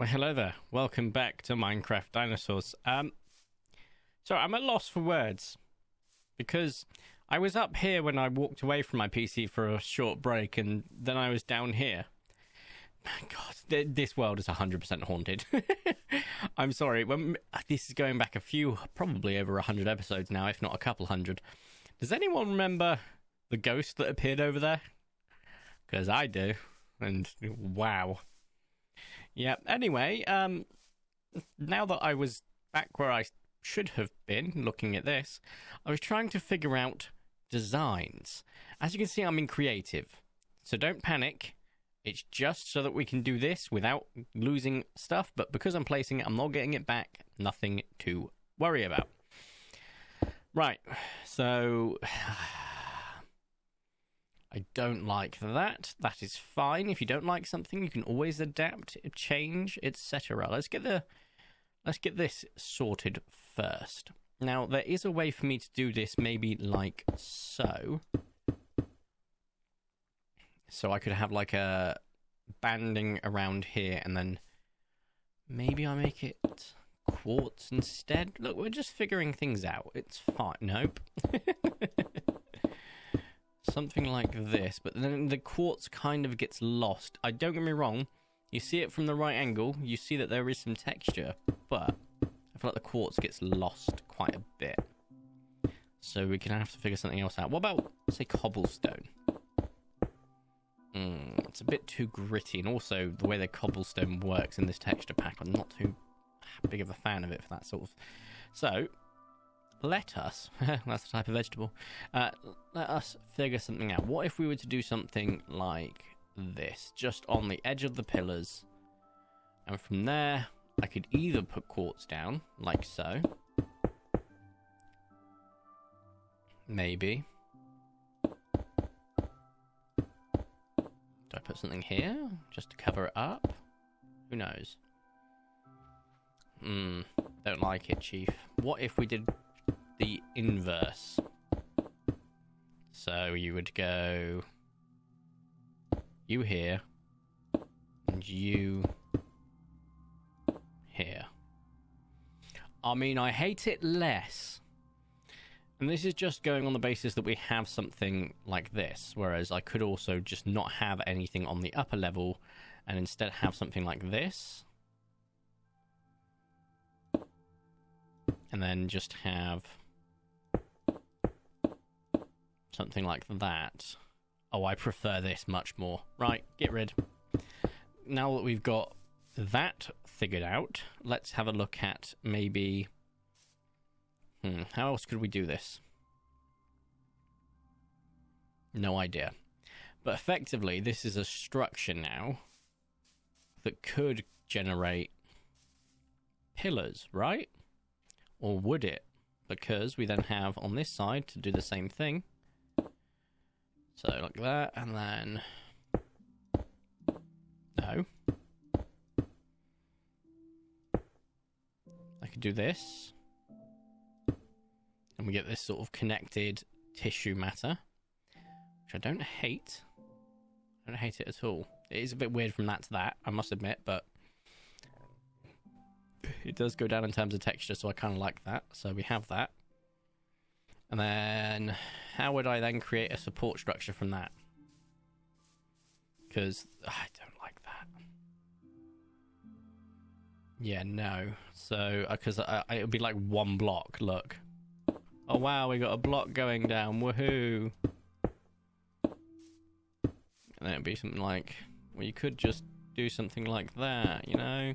Well, hello there. Welcome back to Minecraft Dinosaurs. So I'm at loss for words because I was up here when I walked away from my PC for a short break, and then I was down here. God, this world is 100% haunted. I'm sorry. This is going back probably over 100 episodes now, if not a couple hundred. Does anyone remember the ghost that appeared over there? Because I do, and wow. Yeah, anyway, now that I was back where I should have been looking at this, I was trying to figure out designs. As you can see, I'm in creative, so don't panic. It's just so that we can do this without losing stuff, but because I'm placing it, I'm not getting it back. Nothing to worry about. Right, so I don't like that. That is fine. If you don't like something, you can always adapt, change, etc. Let's get this sorted first. Now, there is a way for me to do this, maybe like so. So I could have like a banding around here, and then maybe I make it quartz instead. Look, we're just figuring things out. It's fine. Nope. Something like this, but then the quartz kind of gets lost. Don't get me wrong, you see it from the right angle, you see that there is some texture, but I feel like the quartz gets lost quite a bit. So we're gonna have to figure something else out. What about, say, cobblestone? It's a bit too gritty, and also the way the cobblestone works in this texture pack, I'm not too big of a fan of it for that sort of... So, let us, that's the type of vegetable, let us figure something out. What if we were to do something like this, just on the edge of the pillars, and from there, I could either put quartz down, like so, maybe. Do I put something here, just to cover it up? Who knows? Don't like it, Chief. What if we did the inverse? So you would go you here and you here. I mean, I hate it less, and this is just going on the basis that we have something like this, whereas I could also just not have anything on the upper level and instead have something like this, and then just have something like that. Oh, I prefer this much more. Right, get rid. Now that we've got that figured out, let's have a look at maybe... how else could we do this? No idea. But effectively, this is a structure now that could generate pillars, right? Or would it? Because we then have on this side to do the same thing. So like that, and then... No. I could do this. And we get this sort of connected tissue matter, which I don't hate. I don't hate it at all. It is a bit weird from that to that, I must admit, but it does go down in terms of texture, so I kind of like that. So we have that. And then, how would I then create a support structure from that? Because I don't like that. Yeah, no. So, because it would be like one block, look. Oh wow, we got a block going down, woohoo! And then it'd be something like, well, you could just do something like that, you know?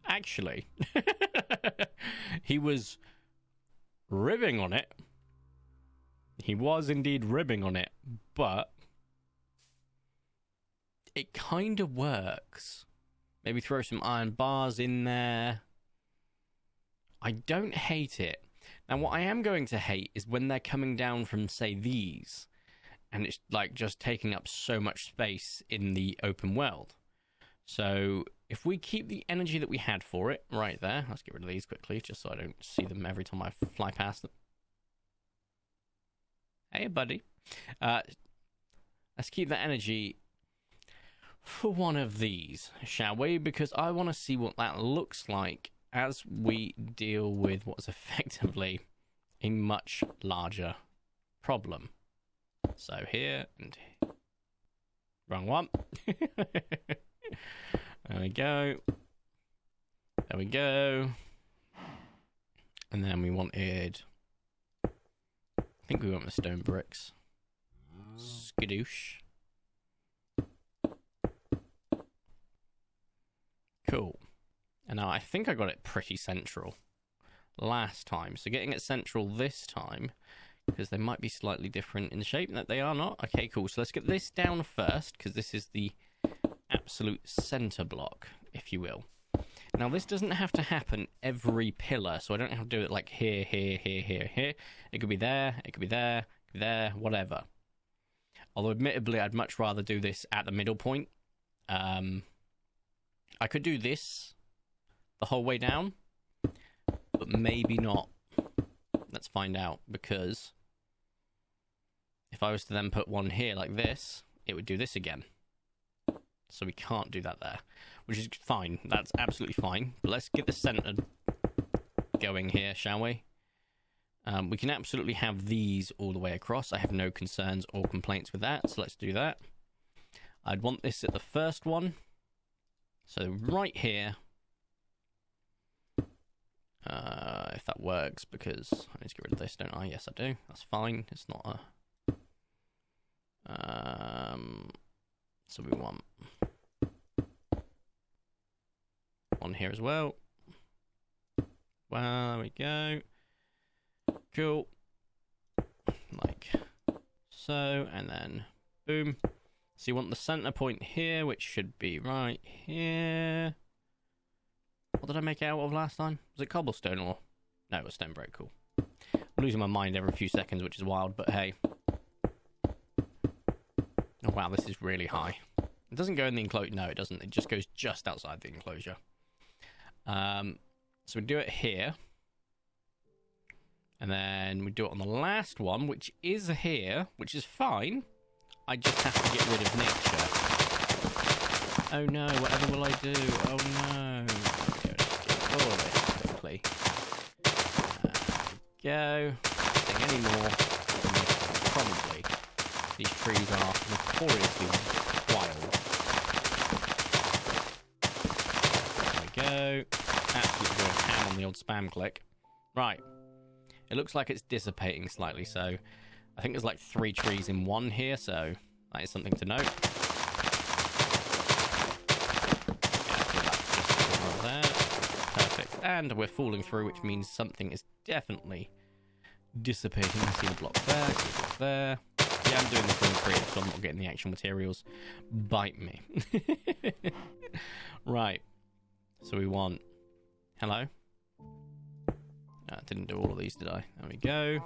Actually, he was ribbing on it. He was indeed ribbing on it, but it kind of works. Maybe throw some iron bars in there. I don't hate it. Now, what I am going to hate is when they're coming down from, say, these, and it's like just taking up so much space in the open world. So if we keep the energy that we had for it right there, let's get rid of these quickly, just so I don't see them every time I fly past them. Hey, buddy. Let's keep that energy for one of these, shall we? Because I want to see what that looks like as we deal with what's effectively a much larger problem. So here and here. Wrong one. There we go. There we go. And then we wanted... I think we want the stone bricks. Skadoosh. Cool. And now I think I got it pretty central last time. So getting it central this time, because they might be slightly different in shape. That they are not. Okay, cool. So let's get this down first, because this is the absolute center block, if you will. Now, this doesn't have to happen every pillar, so I don't have to do it like here, here, here, here, here. It could be there, it could be there, it could be there, whatever. Although, admittedly, I'd much rather do this at the middle point. I could do this the whole way down, but maybe not. Let's find out, because if I was to then put one here like this, it would do this again. So we can't do that there, which is fine. That's absolutely fine. But let's get the center going here, shall we? We can absolutely have these all the way across. I have no concerns or complaints with that, so let's do that. I'd want this at the first one. So right here. If that works, because I need to get rid of this, don't I? Yes, I do. That's fine. It's not a... So we want one here as well. Well, there we go. Cool. Like so, and then boom. So you want the center point here, which should be right here. What did I make it out of last time? Was it cobblestone or... No, it was stone brick. Cool. I'm losing my mind every few seconds, which is wild, but hey. Oh, wow, this is really high. It doesn't go in the enclosure. No, it doesn't. It just goes just outside the enclosure. So we do it here. And then we do it on the last one, which is here, which is fine. I just have to get rid of nature. Oh no, whatever will I do? Oh no. Let's get all of this quickly. There we go. Don't think any more. Probably. These trees are notoriously wild. There we go. Absolutely going ham on the old spam click. Right. It looks like it's dissipating slightly, so I think there's like 3 trees in one here, so that is something to note. Yeah, there. Perfect. And we're falling through, which means something is definitely dissipating. I see the block there, see the block there. Yeah, I'm doing this in creative, so I'm not getting the actual materials. Bite me. Right. So we want... Hello? I didn't do all of these, did I? There we go.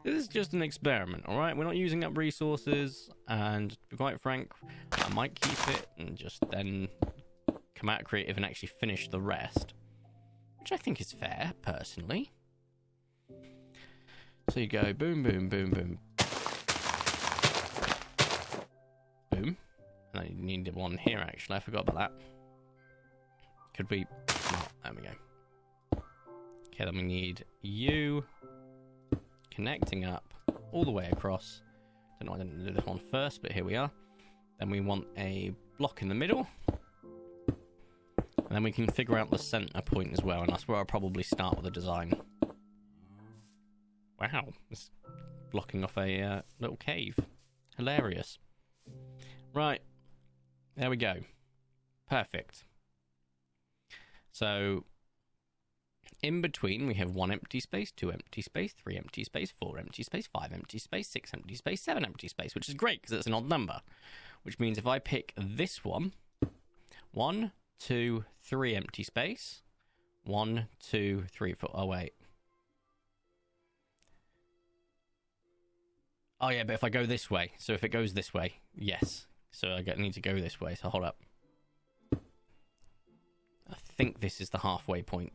This is just an experiment, alright? We're not using up resources, and to be quite frank, I might keep it and just then come out creative and actually finish the rest. Which I think is fair, personally. So you go boom, boom, boom, boom. Boom. And I needed one here, actually. I forgot about that. Could we... Oh, there we go. Okay, then we need you connecting up all the way across. Don't know why I didn't do this one first, but here we are. Then we want a block in the middle. And then we can figure out the center point as well, and that's where I'll probably start with the design. Wow, it's blocking off a little cave. Hilarious. Right, there we go. Perfect. So... in between, we have 1 empty space, 2 empty space, 3 empty space, 4 empty space, 5 empty space, 6 empty space, 7 empty space, which is great because it's an odd number. Which means if I pick this one, 1, 2, 3 empty space, 1, 2, 3, 4. Oh, wait. Oh, yeah, but if I go this way, so if it goes this way, yes. So I need to go this way, so hold up. I think this is the halfway point.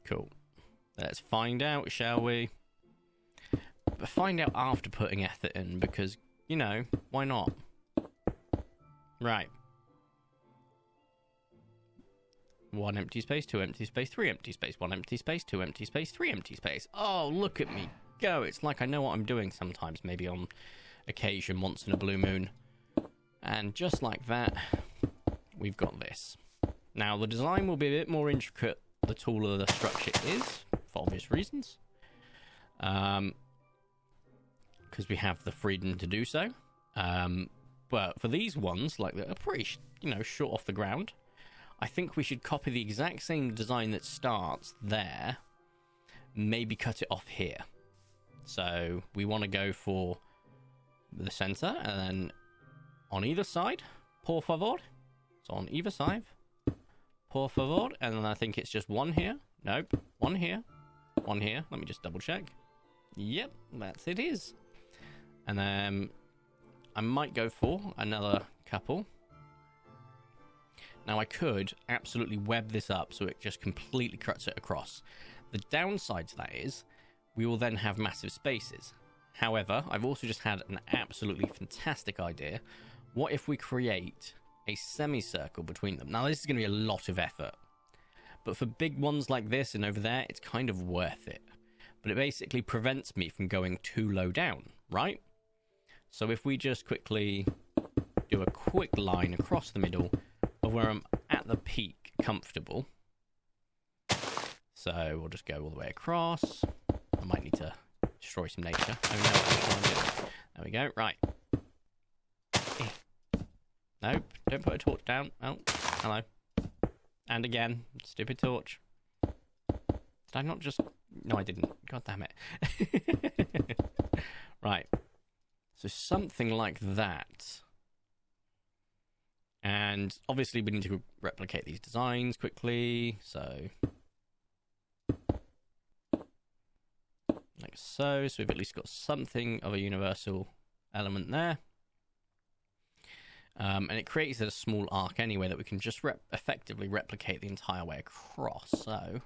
Cool. Let's find out, shall we? But find out after putting effort in, because you know, why not? Right. 1 empty space, 2 empty space, 3 empty space, 1 empty space, 2 empty space, 3 empty space. Oh, look at me go. It's like I know what I'm doing sometimes, maybe on occasion, once in a blue moon. And just like that, we've got this. Now, the design will be a bit more intricate the taller the structure is, for obvious reasons. Because we have the freedom to do so. But for these ones, like, that are pretty, you know, short off the ground, I think we should copy the exact same design that starts there, maybe cut it off here. So we want to go for the center, and then on either side, por favor. So on either side, por favor, and then I think it's just one here. Nope, one here, one here. Let me just double check. Yep, that's it is. And then I might go for another couple. Now I could absolutely web this up so it just completely cuts it across. The downside to that is we will then have massive spaces. However, I've also just had an absolutely fantastic idea. What if we create a semicircle between them? Now this is going to be a lot of effort, but for big ones like this and over there, it's kind of worth it. But it basically prevents me from going too low down, right? So if we just quickly do a quick line across the middle of where I'm at the peak comfortable. So we'll just go all the way across. I might need to destroy some nature. Oh no, I'm trying to do. There we go. Right. Nope, don't put a torch down. Oh, hello. And again, stupid torch. Did I not just... No, I didn't. God damn it. Right. So something like that. And obviously we need to replicate these designs quickly. So like so. So we've at least got something of a universal element there. And it creates a small arc anyway that we can just effectively replicate the entire way across. So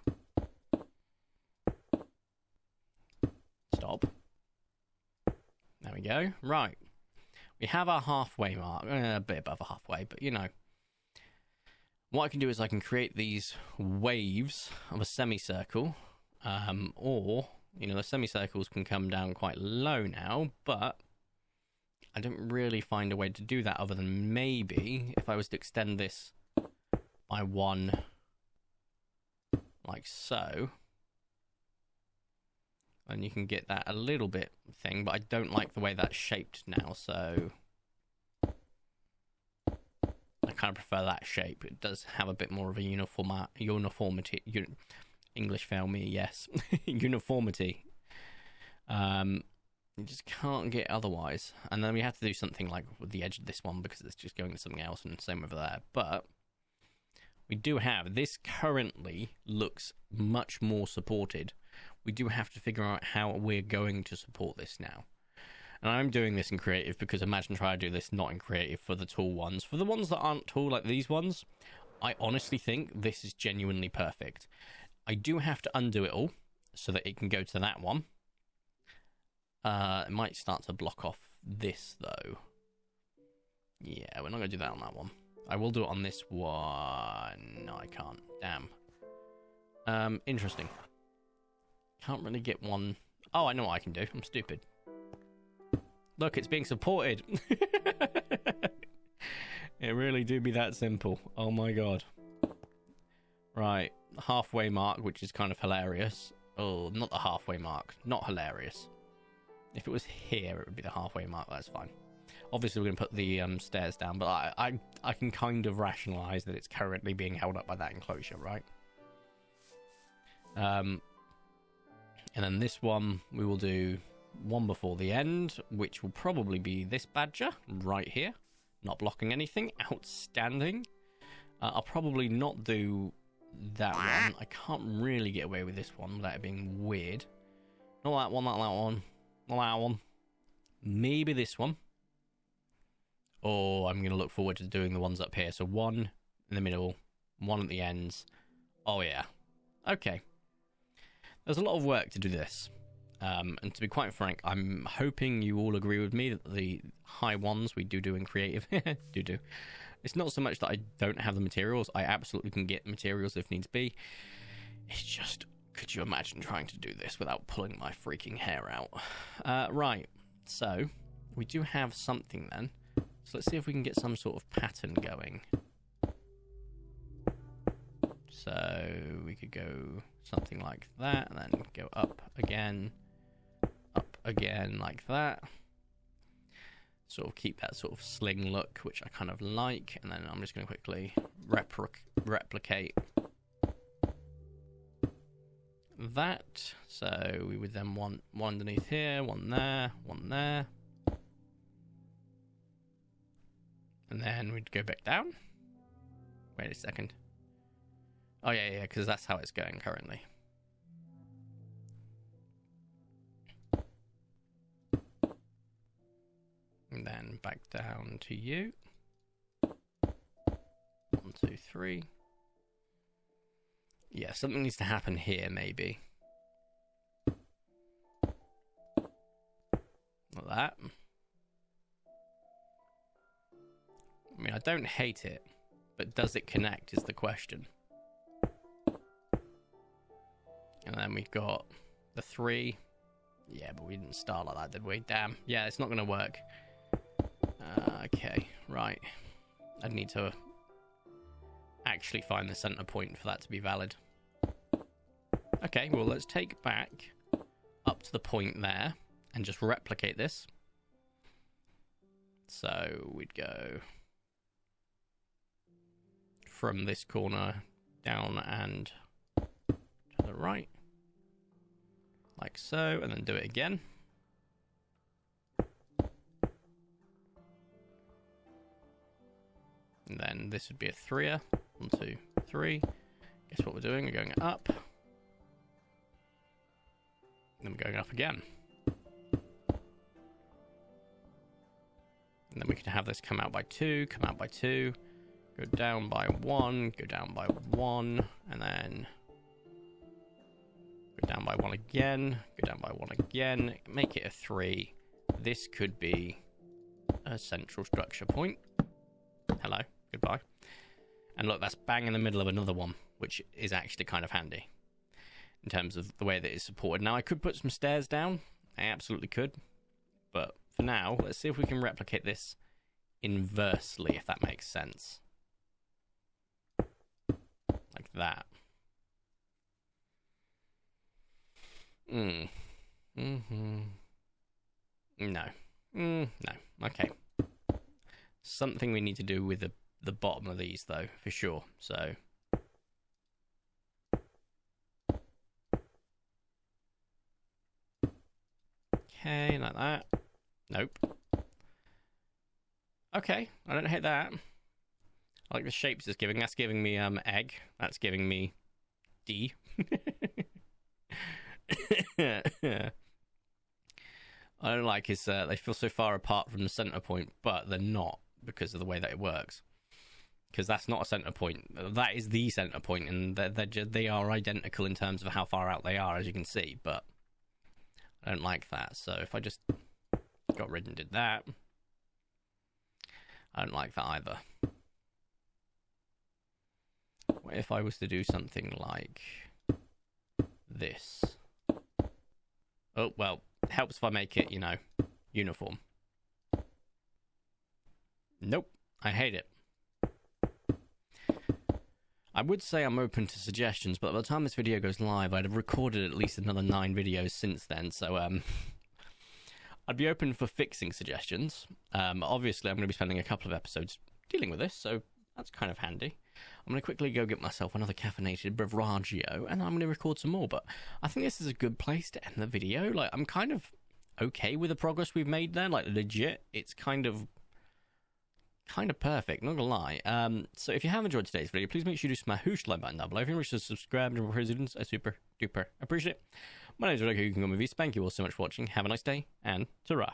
stop. There we go. Right. We have our halfway mark. A bit above a halfway, but you know. What I can do is I can create these waves of a semicircle. Or, you know, the semicircles can come down quite low now, but I don't really find a way to do that other than maybe if I was to extend this by one like so. And you can get that a little bit thing, but I don't like the way that's shaped now, so I kind of prefer that shape. It does have a bit more of a uniformity. English fail me, yes. Uniformity. You just can't get otherwise. And then we have to do something like with the edge of this one because it's just going to something else, and same over there. But we do have, this currently looks much more supported. We do have to figure out how we're going to support this now. And I'm doing this in creative because imagine trying to do this not in creative for the tall ones. For the ones that aren't tall like these ones, I honestly think this is genuinely perfect. I do have to undo it all so that it can go to that one. It might start to block off this though. Yeah, we're not going to do that on that one. I will do it on this one. No, I can't. Damn. Interesting. Can't really get one. Oh, I know what I can do. I'm stupid. Look, it's being supported. It really do be that simple. Oh my god. Right. Halfway mark, which is kind of hilarious. Oh, not the halfway mark. Not hilarious. If it was here, it would be the halfway mark. That's fine. Obviously, we're going to put the stairs down, but I can kind of rationalize that it's currently being held up by that enclosure, right? And then this one, we will do one before the end, which will probably be this badger right here. Not blocking anything. Outstanding. I'll probably not do that one. I can't really get away with this one without it being weird. Not that one, not that one. Not that one. Maybe this one. Or I'm going to look forward to doing the ones up here. So one in the middle, one at the ends. Oh, yeah. Okay. There's a lot of work to do this. And to be quite frank, I'm hoping you all agree with me that the high ones we do in creative do. It's not so much that I don't have the materials. I absolutely can get materials if needs be. It's just, could you imagine trying to do this without pulling my freaking hair out? Right, so we do have something then. So let's see if we can get some sort of pattern going. So we could go something like that, and then go up again like that. Sort of keep that sort of sling look, which I kind of like, and then I'm just going to quickly replicate that. So we would then want one underneath here, one there, and then we'd go back down. Wait a second. Oh yeah, because that's how it's going currently. And then back down to you. 1, 2, 3. Yeah, something needs to happen here, maybe. Like that. I mean, I don't hate it, but does it connect is the question. And then we've got the 3. Yeah, but we didn't start like that, did we? Damn. Yeah, it's not going to work. Okay, right. I'd need to actually find the center point for that to be valid. Okay, well, let's take back up to the point there and just replicate this. So we'd go from this corner down and to the right. Like so, and then do it again. And then this would be a 3er. 1, 2, 3. Guess what we're doing? We're going up. And then we're going up again. And then we can have this come out by 2, come out by 2, go down by 1, go down by 1, and then go down by 1 again, go down by 1 again, make it a 3. This could be a central structure point. Hello, goodbye. And look, that's bang in the middle of another one, which is actually kind of handy in terms of the way that it's supported. Now, I could put some stairs down. I absolutely could. But for now, let's see if we can replicate this inversely, if that makes sense. Like that. No. No. Okay. Something we need to do with the bottom of these, though, for sure. So okay, like that. Nope. Okay, I don't hate that. I like the shapes it's giving. That's giving me egg. That's giving me D. I don't like is they feel so far apart from the center point, but they're not because of the way that it works. Because that's not a center point. That is the center point, and they are identical in terms of how far out they are, as you can see. But I don't like that. So if I just got rid and did that, I don't like that either. What if I was to do something like this? Oh, well, it helps if I make it, you know, uniform. Nope, I hate it. I would say I'm open to suggestions, but by the time this video goes live, I'd have recorded at least another 9 videos since then, so I'd be open for fixing suggestions. Obviously, I'm going to be spending a couple of episodes dealing with this, so that's kind of handy. I'm going to quickly go get myself another caffeinated beveraggio, and I'm going to record some more, but I think this is a good place to end the video. Like, I'm kind of okay with the progress we've made there, like, legit. It's kind of perfect, not gonna lie. So if you have enjoyed today's video, please make sure you smash the like button down below. If you wish to subscribe to my presidents, I super duper appreciate it. My name is Vertico, you can go with me. Thank you all so much for watching. Have a nice day, and ta-ra.